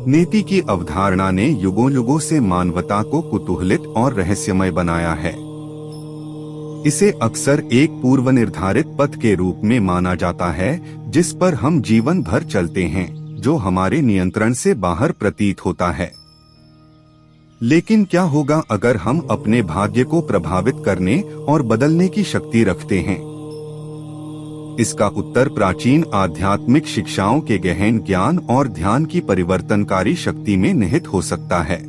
नीति की अवधारणा ने युगों युगों से मानवता को कुतूहलित और रहस्यमय बनाया है। इसे अक्सर एक पूर्व निर्धारित पथ के रूप में माना जाता है जिस पर हम जीवन भर चलते हैं, जो हमारे नियंत्रण से बाहर प्रतीत होता है। लेकिन क्या होगा अगर हम अपने भाग्य को प्रभावित करने और बदलने की शक्ति रखते हैं? इसका उत्तर प्राचीन आध्यात्मिक शिक्षाओं के गहन ज्ञान और ध्यान की परिवर्तनकारी शक्ति में निहित हो सकता है।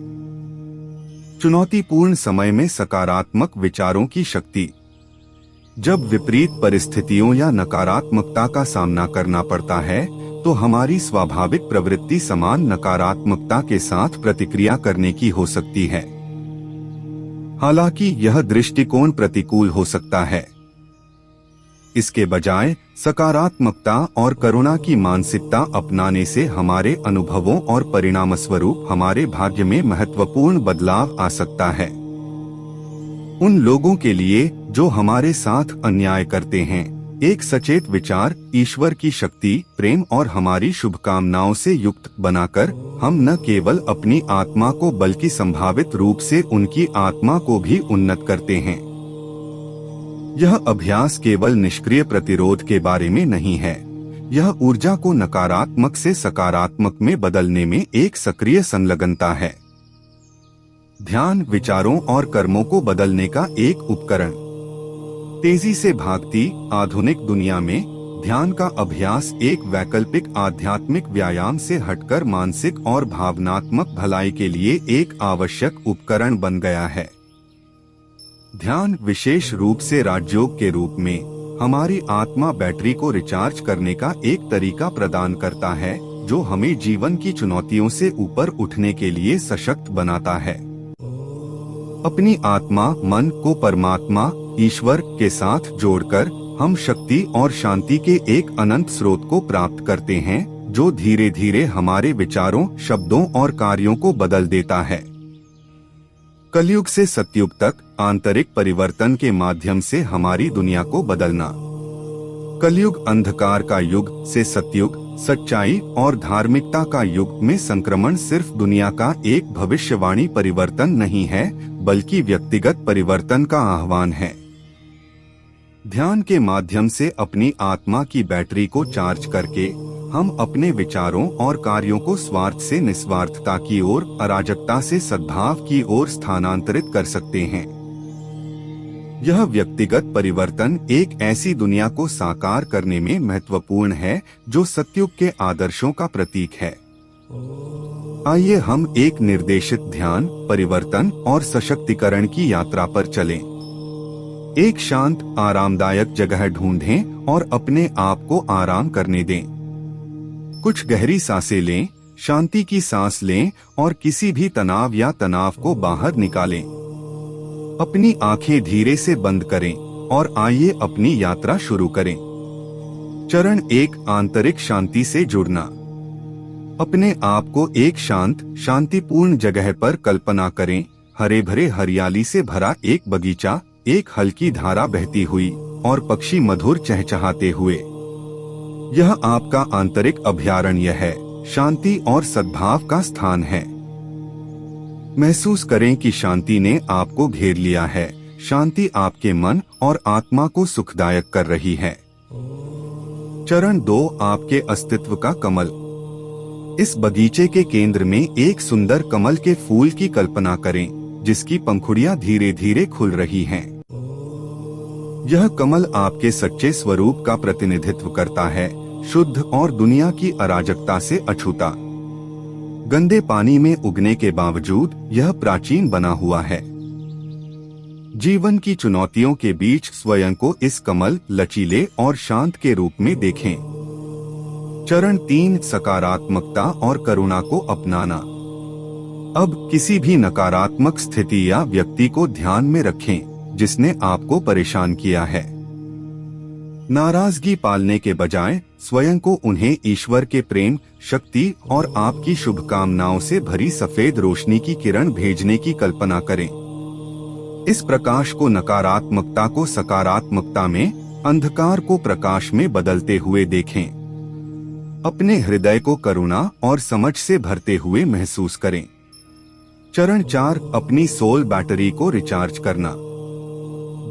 चुनौतीपूर्ण समय में सकारात्मक विचारों की शक्ति। जब विपरीत परिस्थितियों या नकारात्मकता का सामना करना पड़ता है, तो हमारी स्वाभाविक प्रवृत्ति समान नकारात्मकता के साथ प्रतिक्रिया करने की हो सकती है। हालांकि यह दृष्टिकोण प्रतिकूल हो सकता है। इसके बजाय सकारात्मकता और करुणा की मानसिकता अपनाने से हमारे अनुभवों और परिणामस्वरूप हमारे भाग्य में महत्वपूर्ण बदलाव आ सकता है। उन लोगों के लिए जो हमारे साथ अन्याय करते हैं, एक सचेत विचार, ईश्वर की शक्ति, प्रेम और हमारी शुभकामनाओं से युक्त बनाकर हम न केवल अपनी आत्मा को बल्कि संभावित रूप से उनकी आत्मा को भी उन्नत करते हैं। यह अभ्यास केवल निष्क्रिय प्रतिरोध के बारे में नहीं है, यह ऊर्जा को नकारात्मक से सकारात्मक में बदलने में एक सक्रिय संलग्नता है। ध्यान विचारों और कर्मों को बदलने का एक उपकरण। तेजी से भागती आधुनिक दुनिया में ध्यान का अभ्यास एक वैकल्पिक आध्यात्मिक व्यायाम से हटकर मानसिक और भावनात्मक भलाई के लिए एक आवश्यक उपकरण बन गया है। ध्यान विशेष रूप से राजयोग के रूप में हमारी आत्मा बैटरी को रिचार्ज करने का एक तरीका प्रदान करता है, जो हमें जीवन की चुनौतियों से ऊपर उठने के लिए सशक्त बनाता है। अपनी आत्मा मन को परमात्मा ईश्वर के साथ जोड़कर हम शक्ति और शांति के एक अनंत स्रोत को प्राप्त करते हैं, जो धीरे धीरे हमारे विचारों, शब्दों और कार्यों को बदल देता है। कलयुग से सतयुग तक आंतरिक परिवर्तन के माध्यम से हमारी दुनिया को बदलना। कलयुग अंधकार का युग से सतयुग, सच्चाई और धार्मिकता का युग में संक्रमण सिर्फ दुनिया का एक भविष्यवाणी परिवर्तन नहीं है, बल्कि व्यक्तिगत परिवर्तन का आह्वान है। ध्यान के माध्यम से अपनी आत्मा की बैटरी को चार्ज करके हम अपने विचारों और कार्यों को स्वार्थ से निस्वार्थता की ओर, अराजकता से सद्भाव की ओर स्थानांतरित कर सकते हैं। यह व्यक्तिगत परिवर्तन एक ऐसी दुनिया को साकार करने में महत्वपूर्ण है जो सतयुग के आदर्शों का प्रतीक है। आइए हम एक निर्देशित ध्यान, परिवर्तन और सशक्तिकरण की यात्रा पर चलें। एक शांत, आरामदायक जगह ढूंढें और अपने आप को आराम करने दें। कुछ गहरी सांसें लें, शांति की सांस लें और किसी भी तनाव या तनाव को बाहर निकालें। अपनी आंखें धीरे से बंद करें और आइए अपनी यात्रा शुरू करें। चरण 1, आंतरिक शांति से जुड़ना। अपने आप को एक शांत, शांतिपूर्ण जगह पर कल्पना करें। हरे भरे हरियाली से भरा एक बगीचा, एक हल्की धारा बहती हुई और पक्षी मधुर चहचहाते हुए। यह आपका आंतरिक अभयारण्य है, शांति और सद्भाव का स्थान है। महसूस करें कि शांति ने आपको घेर लिया है। शांति आपके मन और आत्मा को सुखदायक कर रही है। चरण 2, आपके अस्तित्व का कमल। इस बगीचे के केंद्र में एक सुंदर कमल के फूल की कल्पना करें, जिसकी पंखुड़ियां धीरे धीरे खुल रही हैं। यह कमल आपके सच्चे स्वरूप का प्रतिनिधित्व करता है, शुद्ध और दुनिया की अराजकता से अछूता। गंदे पानी में उगने के बावजूद यह प्राचीन बना हुआ है। जीवन की चुनौतियों के बीच स्वयं को इस कमल, लचीले और शांत के रूप में देखें। चरण 3, सकारात्मकता और करुणा को अपनाना। अब किसी भी नकारात्मक स्थिति या व्यक्ति को ध्यान में रखें जिसने आपको परेशान किया है। नाराजगी पालने के बजाय स्वयं को उन्हें ईश्वर के प्रेम, शक्ति और आपकी शुभकामनाओं से भरी सफेद रोशनी की किरण भेजने की कल्पना करें। इस प्रकाश को नकारात्मकता को सकारात्मकता में, अंधकार को प्रकाश में बदलते हुए देखें। अपने हृदय को करुणा और समझ से भरते हुए महसूस करें। चरण 4, अपनी सोल बैटरी को रिचार्ज करना।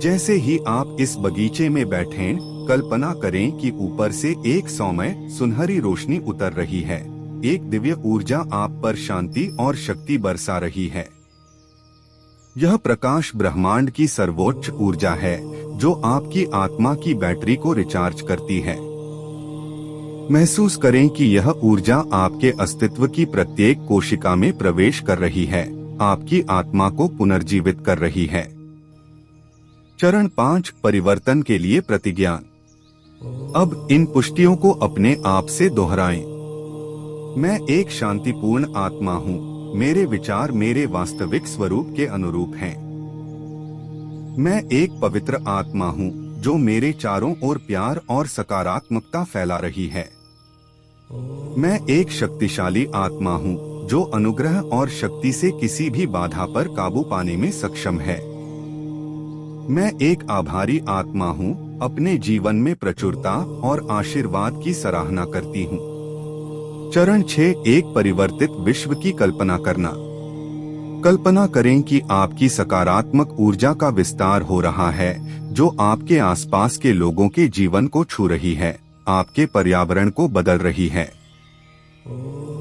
जैसे ही आप इस बगीचे में बैठें, कल्पना करें कि ऊपर से एक सौम्य सुनहरी रोशनी उतर रही है। एक दिव्य ऊर्जा आप पर शांति और शक्ति बरसा रही है। यह प्रकाश ब्रह्मांड की सर्वोच्च ऊर्जा है जो आपकी आत्मा की बैटरी को रिचार्ज करती है। महसूस करें कि यह ऊर्जा आपके अस्तित्व की प्रत्येक कोशिका में प्रवेश कर रही है, आपकी आत्मा को पुनर्जीवित कर रही है। चरण 5, परिवर्तन के लिए प्रतिज्ञा। अब इन पुष्टियों को अपने आप से दोहराएं। मैं एक शांतिपूर्ण आत्मा हूँ। मेरे विचार मेरे वास्तविक स्वरूप के अनुरूप हैं। मैं एक पवित्र आत्मा हूँ जो मेरे चारों ओर प्यार और सकारात्मकता फैला रही है। मैं एक शक्तिशाली आत्मा हूँ जो अनुग्रह और शक्ति से किसी भी बाधा पर काबू पाने में सक्षम है। मैं एक आभारी आत्मा हूँ, अपने जीवन में प्रचुरता और आशीर्वाद की सराहना करती हूँ। चरण 6, एक परिवर्तित विश्व की कल्पना करना। कल्पना करें कि आपकी सकारात्मक ऊर्जा का विस्तार हो रहा है जो आपके आसपास के लोगों के जीवन को छू रही है, आपके पर्यावरण को बदल रही है।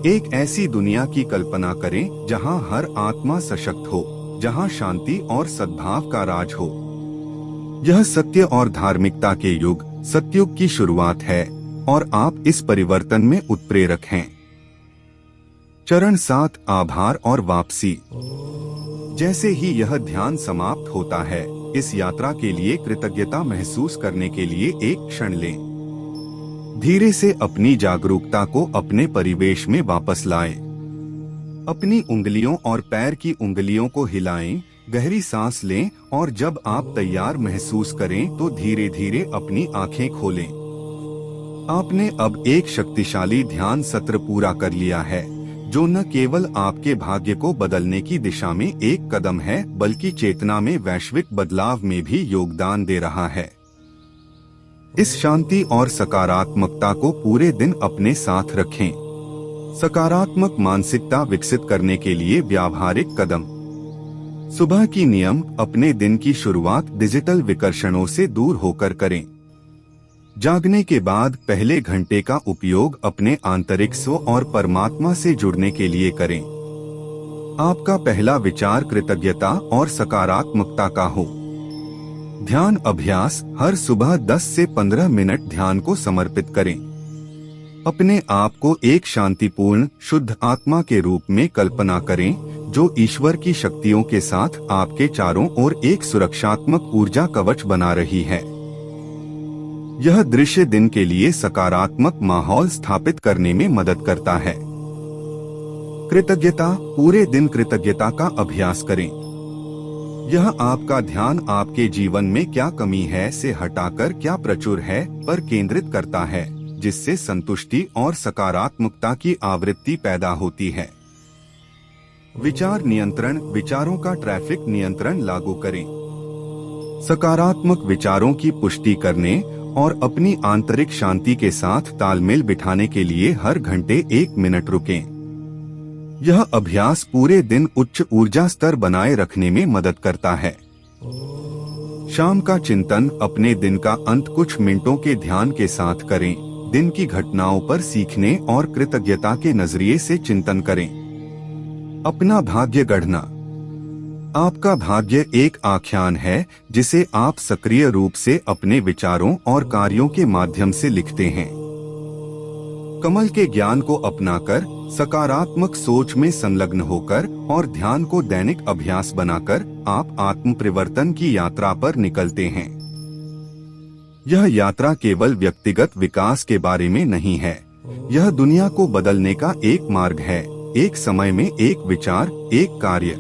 एक ऐसी दुनिया की कल्पना करें जहां हर आत्मा सशक्त हो, जहां शांति और सद्भाव का राज हो। यह सत्य और धार्मिकता के युग, सतयुग की शुरुआत है और आप इस परिवर्तन में उत्प्रेरक हैं। चरण 7, आभार और वापसी। जैसे ही यह ध्यान समाप्त होता है, इस यात्रा के लिए कृतज्ञता महसूस करने के लिए एक क्षण लें। धीरे से अपनी जागरूकता को अपने परिवेश में वापस लाएं। अपनी उंगलियों और पैर की उंगलियों को हिलाएं, गहरी सांस लें और जब आप तैयार महसूस करें तो धीरे धीरे अपनी आंखें खोलें। आपने अब एक शक्तिशाली ध्यान सत्र पूरा कर लिया है जो न केवल आपके भाग्य को बदलने की दिशा में एक कदम है बल्कि चेतना में वैश्विक बदलाव में भी योगदान दे रहा है। इस शांति और सकारात्मकता को पूरे दिन अपने साथ रखें। सकारात्मक मानसिकता विकसित करने के लिए व्यावहारिक कदम। सुबह की नियम, अपने दिन की शुरुआत डिजिटल विकर्षणों से दूर होकर करें। जागने के बाद पहले घंटे का उपयोग अपने आंतरिक स्व और परमात्मा से जुड़ने के लिए करें। आपका पहला विचार कृतज्ञता और सकारात्मकता का हो। ध्यान अभ्यास, हर सुबह 10 से 15 मिनट ध्यान को समर्पित करें। अपने आप को एक शांतिपूर्ण, शुद्ध आत्मा के रूप में कल्पना करें जो ईश्वर की शक्तियों के साथ आपके चारों ओर एक सुरक्षात्मक ऊर्जा कवच बना रही है। यह दृश्य दिन के लिए सकारात्मक माहौल स्थापित करने में मदद करता है। कृतज्ञता, पूरे दिन कृतज्ञता का अभ्यास करें। यह आपका ध्यान आपके जीवन में क्या कमी है से हटाकर क्या प्रचुर है पर केंद्रित करता है, जिससे संतुष्टि और सकारात्मकता की आवृत्ति पैदा होती है। विचार नियंत्रण, विचारों का ट्रैफिक नियंत्रण लागू करें। सकारात्मक विचारों की पुष्टि करने और अपनी आंतरिक शांति के साथ तालमेल बिठाने के लिए हर घंटे 1 मिनट रुकें। यह अभ्यास पूरे दिन उच्च ऊर्जा स्तर बनाए रखने में मदद करता है। शाम का चिंतन, अपने दिन का अंत कुछ मिनटों के ध्यान के साथ करें। दिन की घटनाओं पर सीखने और कृतज्ञता के नजरिए से चिंतन करें। अपना भाग्य गढ़ना। आपका भाग्य एक आख्यान है जिसे आप सक्रिय रूप से अपने विचारों और कार्यों के माध्यम से लिखते हैं। कमल के ज्ञान को अपनाकर, सकारात्मक सोच में संलग्न होकर और ध्यान को दैनिक अभ्यास बनाकर आप आत्म परिवर्तन की यात्रा पर निकलते हैं। यह यात्रा केवल व्यक्तिगत विकास के बारे में नहीं है, यह दुनिया को बदलने का एक मार्ग है। एक समय में एक विचार, एक कार्य,